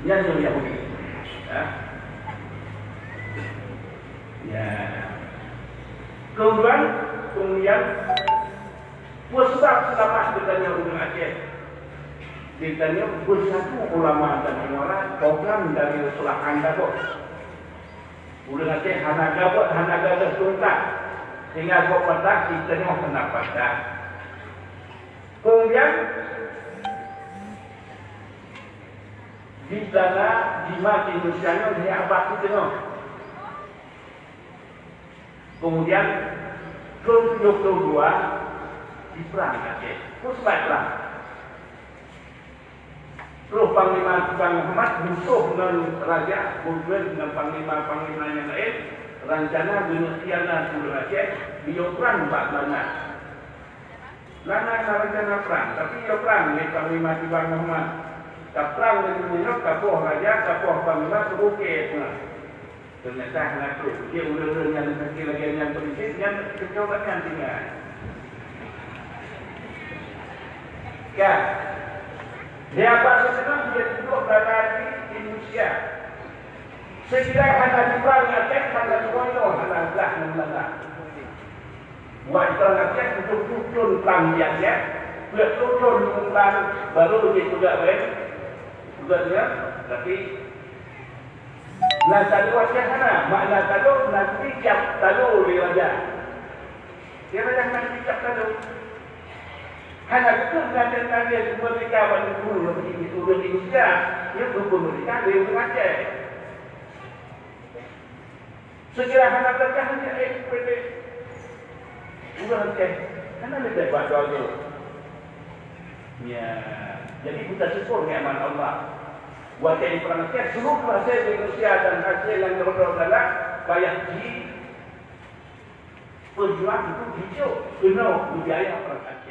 Yang Yahudi. Ya. Ya. Kemudian pusat selamat ditanya Undang Aceh. Ditanya bersatu ulama dan orang program dari Rasulullah Anda kok. Undang Aceh hanaga tuntas sehingga kok patah ditanya pendapat dah. Kemudian di sana jima Indonesia dia abad itu no. Kemudian ke 22 di perang Aceh, terus perang. Terus Panglima Muhammad musuh dengan raja, kemudian dengan panglima yang lain, rencana Veneziana Sulawesi Aceh, dia perang Pak Lana. Lana rencana perang, tapi dia perang dengan Panglima Muhammad. Perang dengan New kapuh raja, kapuh panglima terukir. Ternyata anak tu, dia ulang-ulang yang kecil lagi yang prinsip, yang kecobaan tinggal. Kan? Dia apa sesenang dia duduk berada di Indonesia. Sekiranya hanya di perang Aceh, hanya di Koino, hanya belah menengah. Buat perang Aceh untuk turun perang di Aceh, buat turun perang baru dia juga baik. Juga dia, tapi nak tadu Aceh sana, makna tadu nak pijak tadu di raja. Dia raja nak pijak tadu. Hanya betul nanti semua mereka bagi guru di turun Indonesia, dia berguru mereka di Aceh. Sekiranya hanya pecah hanya seperti Aceh, hanya lebih buat doa. Ya, jadi kita syukur nikmat Allah. Wajah di perang Aceh, seluruh Aceh di Indonesia dan Aceh yang berdoa payah di perjuangan itu hijau, kena budaya perang Aceh.